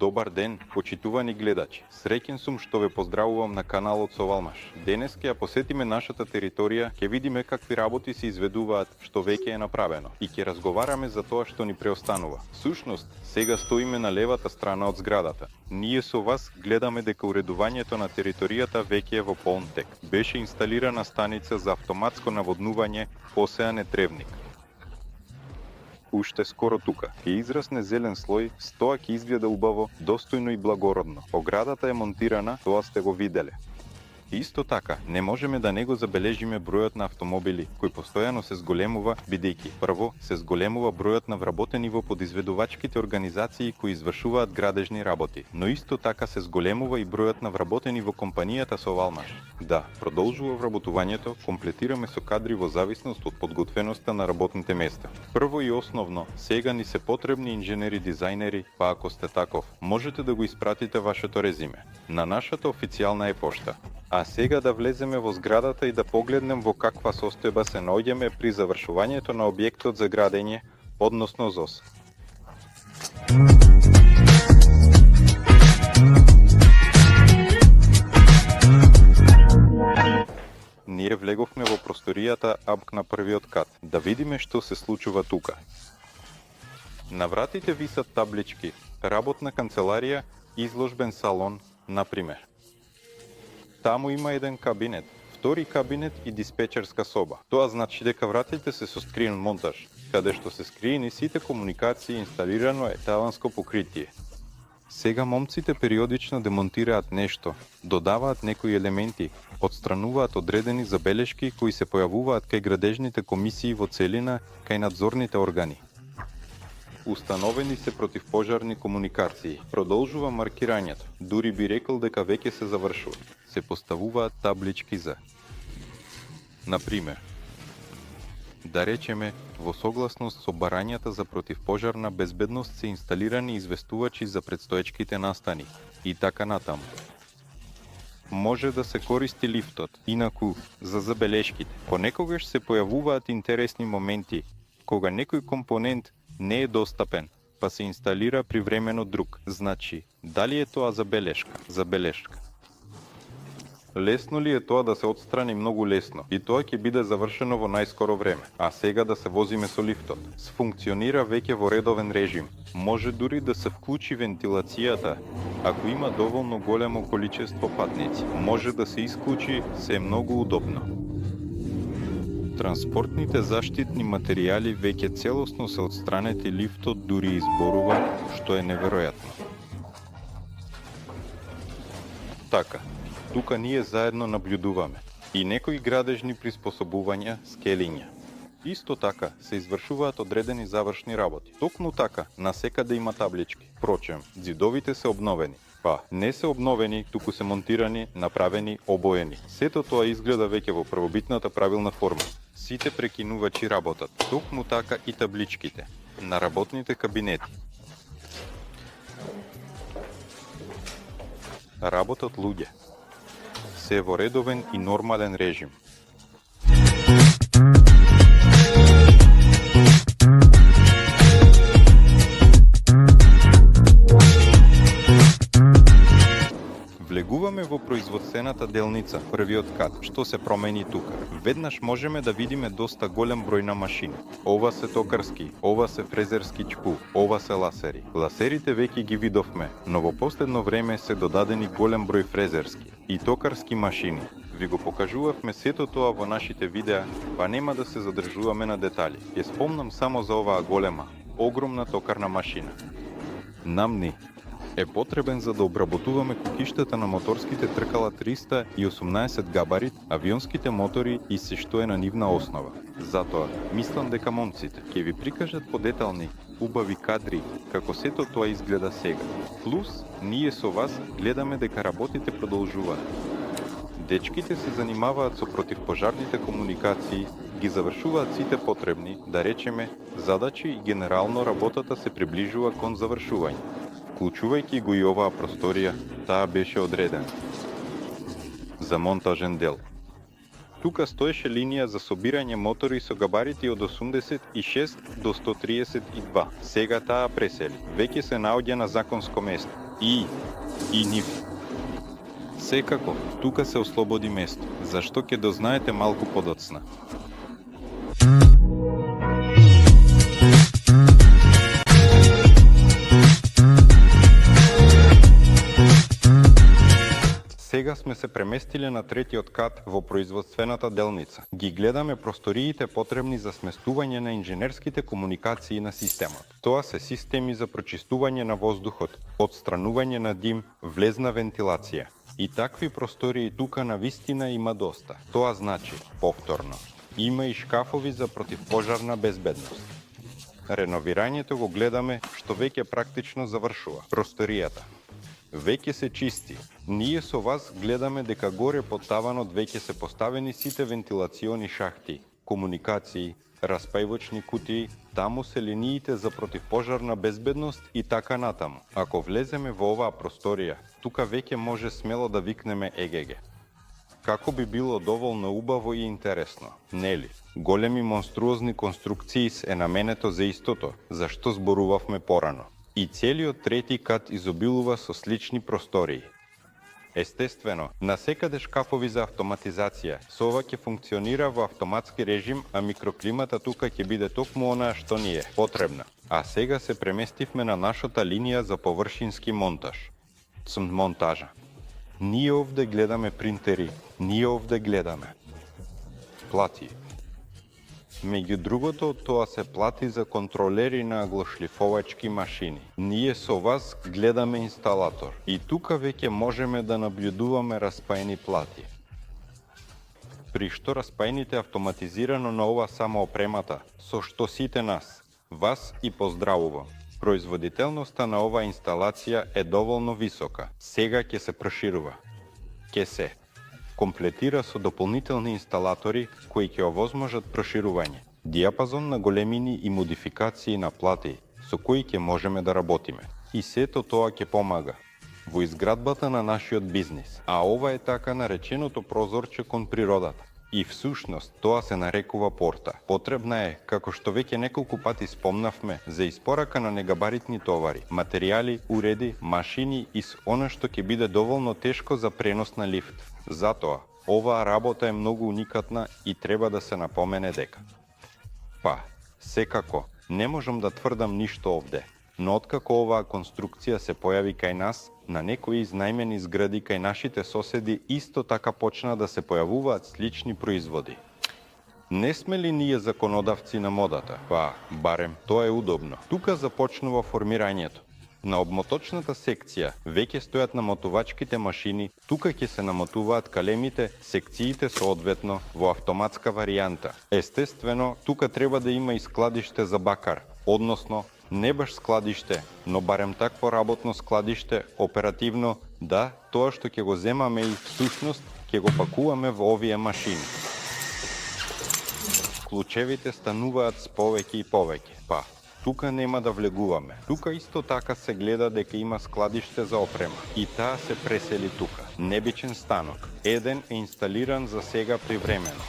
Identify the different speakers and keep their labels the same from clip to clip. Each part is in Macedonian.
Speaker 1: Добар ден, почитувани гледачи. Среќен сум што ве поздравувам на каналот со Валмаш. Денес ќе ја посетиме нашата територија, ќе видиме какви работи се изведуваат, што веќе е направено и ќе разговараме за тоа што ни преостанува. Всушност, сега стоиме на левата страна од зградата. Ние со вас гледаме дека уредувањето на територијата веќе е во полн тек. Беше инсталирана станица за автоматско наводнување, посеан е тревник. Уште скоро тука ќе израсне зелен слој, стоа ќе изгледа убаво, достојно и благородно. Оградата е монтирана, тоа сте го виделе. Исто така, не можеме да не го забележиме бројот на автомобили, кој постојано се зголемува, бидејќи прво се зголемува бројот на вработени во подизведувачките организации кои извршуваат градежни работи, но исто така се зголемува и бројот на вработени во компанијата со Валмаш. Да, продолжува вработувањето, комплетираме со кадри во зависност од подготвеноста на работните места. Прво и основно, сега ни се потребни инженери, дизајнери, па ако сте таков, можете да го испратите вашето резиме на нашата официјална e-пошта. А сега да влеземе во зградата и да погледнем во каква состојба се наоѓаме при завршувањето на објектот за градење, односно ЗОС. Ние влеговме во просторијата АБК на првиот кат, да видиме што се случува тука. На вратите висат таблички, работна канцеларија, изложбен салон, например. Таму има еден кабинет, втори кабинет и диспечерска соба. Тоа значи дека вратите се со скрин монтаж, каде што се скриени сите комуникации, инсталирано е таванско покритие. Сега момците периодично демонтираат нешто, додаваат некои елементи, отстрануваат одредени забелешки кои се појавуваат кај градежните комисии во целина, кај надзорните органи. Установени се противпожарни комуникации. Продолжува маркирањето. Дури би рекол дека веќе се завршува. Се поставуваат таблички за. Например, да речеме, во согласност со барањата за противпожарна безбедност се инсталирани известувачи за предстоечките настани и така натаму. Може да се користи лифтот, инаку за забелешките. Понекогаш се појавуваат интересни моменти, кога некој компонент не е достапен, па се инсталира привремено друг. Значи, дали е тоа забелешка? Лесно ли е тоа да се отстрани? Многу лесно. И тоа ќе биде завршено во најскоро време. А сега да се возиме со лифтот. Сфункционира веќе во редовен режим. Може дури да се вклучи вентилацијата, ако има доволно големо количество патници. Може да се исклучи, се е многу удобно. Транспортните заштитни материјали веќе целосно се отстранети, лифтот дури изборува, што е неверојатно. Така, тука ние заедно наблюдуваме и некои градежни приспособувања, скелиња. Исто така се извршуваат одредени завршни работи. Токму така, насекаде има таблички. Впрочем, ѕидовите се обновени. Па, не се обновени, туку се монтирани, направени, обоени. Сето тоа изгледа веќе во првобитната правилна форма. Сите прекинувачи работат. Токму така и табличките на работните кабинети. Работат луѓе. Се во редовен и нормален режим. Влегуваме во производствената делница, првиот кат. Што се промени тука? Веднаш можеме да видиме доста голем број на машини. Ова се токарски, ова се фрезерски чпу, ова се ласери. Ласерите веќе ги видовме, но во последно време се додадени голем број фрезерски и токарски машини. Ви го покажувавме сето тоа во нашите видеа, па нема да се задржуваме на детали. Ја спомнам само за оваа голема, огромна токарна машина. Намни е потребен за да обработуваме кукиштата на моторските тркала 318 габарит, авионските мотори и се што е на нивна основа. Затоа, мислам дека момците ќе ви прикажат подетални, убави кадри, како сето тоа изгледа сега. Плюс, ние со вас гледаме дека работите продолжуваат. Дечките се занимаваат со противпожарните комуникации, ги завршуваат сите потребни, да речеме, задачи и генерално работата се приближува кон завршување. Вклучувајќи го и оваа просторија, таа беше одредена за монтажен дел. Тука стоеше линија за собирање мотори со габарити од 86 до 132. Сега таа пресели. Веќе се наоѓа на законско место. и нив. Секако, тука се ослободи место, зашто ќе дознаете малку подоцна. Сега сме се преместиле на третиот кат во производствената делница. Ги гледаме просториите потребни за сместување на инженерските комуникации на системот. Тоа се системи за прочистување на воздухот, отстранување на дим, влезна вентилација. И такви простории тука на вистина има доста. Тоа значи, повторно, има и шкафови за противпожарна безбедност. Реновирањето го гледаме што веќе практично завршува. Просторијата веќе се чисти. Ние со вас гледаме дека горе под таванот веќе се поставени сите вентилациони шахти, комуникации, распајвачни кутии, таму се линиите за противпожарна безбедност и така натаму. Ако влеземе во оваа просторија, тука веќе може смело да викнеме ЕГГ. Како би било доволно убаво и интересно, нели? Големи монструозни конструкции е наменето за истото, за што зборувавме порано. И целиот трети кат изобилува со слични простории. Естествено, насекаде шкафови за автоматизација, со ова ќе функционира во автоматски режим, а микроклимата тука ќе биде токму онаа што ни е потребна. А сега се преместивме на нашата линија за површински монтаж. Монтажа. Ние овде гледаме принтери, ние овде гледаме плати. Меѓу другото, тоа се плати за контролери на аглошлифовачки машини. Ние со вас гледаме инсталатор и тука веќе можеме да наблюдуваме распаени плати. При што распаените автоматизирано на ова само опремата, со што сите нас, вас и поздравувам. Производителноста на оваа инсталација е доволно висока. Сега ќе се проширува. Ќе се комплетира со дополнителни инсталатори кои ќе овозможат проширување, диапазон на големини и модификации на плати со кои ќе можеме да работиме. И сето тоа ќе помага во изградбата на нашиот бизнис, а ова е така нареченото прозорче кон природата. И всушност тоа се нарекува порта. Потребна е, како што веќе неколку пати спомнавме, за испорака на негабаритни товари, материјали, уреди, машини и с она што ќе биде доволно тешко за пренос на лифт. Затоа, оваа работа е многу уникатна и треба да се напомене дека. Секако, не можам да тврдам ништо овде, но откако оваа конструкција се појави кај нас, на некои изнајмени згради кај нашите соседи исто така почна да се појавуваат слични производи. Не сме ли ние законодавци на модата? Барем тоа е удобно. Тука започнува формирањето. На обмоточната секција веќе стојат намотувачките машини, тука ќе се намотуваат калемите, секциите соодветно во автоматска варијанта. Естествено, тука треба да има и складиште за бакар, односно не баш складиште, но барем такво работно складиште, оперативно, да, тоа што ќе го земаме и всушност ќе го пакуваме во овие машини. Клучевите стануваат с повеќе и повеќе. Тука нема да влегуваме. Тука исто така се гледа дека има складиште за опрема. И таа се пресели тука. Небичен станок. Еден е инсталиран за сега привремено.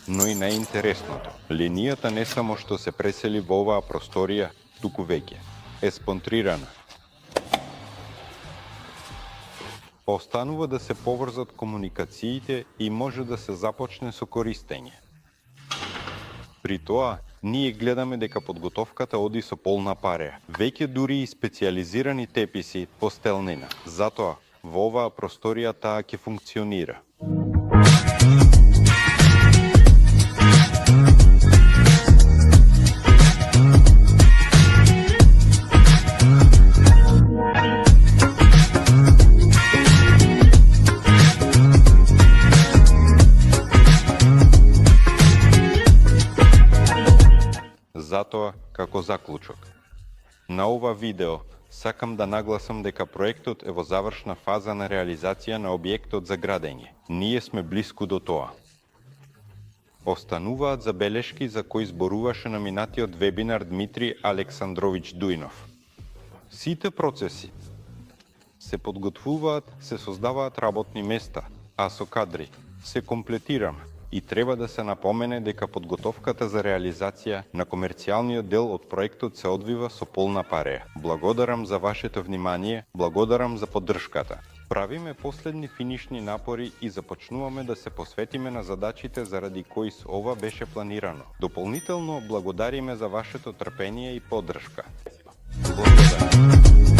Speaker 1: Но и најинтересното, линијата не само што се пресели во оваа просторија, туку веќе е спонтрирана. Останува да се поврзат комуникациите и може да се започне со користење. При тоа, ние гледаме дека подготовката оди со полна пареја. Веќе дури и специјализирани теписи по стелнина. Затоа, во оваа просторија таа ќе функционира. Затоа, како заклучок, на ова видео сакам да нагласам дека проектот е во завршна фаза на реализација на објектот за градење. Ние сме блиску до тоа. Остануваат забелешки за кои зборуваше на минатиот вебинар Дмитрий Александрович Дујнов. Сите процеси се подготвуваат, се создаваат работни места, а со кадри се комплетираме. И треба да се напомене дека подготовката за реализација на комерцијалниот дел од проектот се одвива со полна пареја. Благодарам за вашето внимание, благодарам за поддршката. Правиме последни финишни напори и започнуваме да се посветиме на задачите заради кои ова беше планирано. Дополнително благодариме за вашето трпение и поддршка. Благодарам.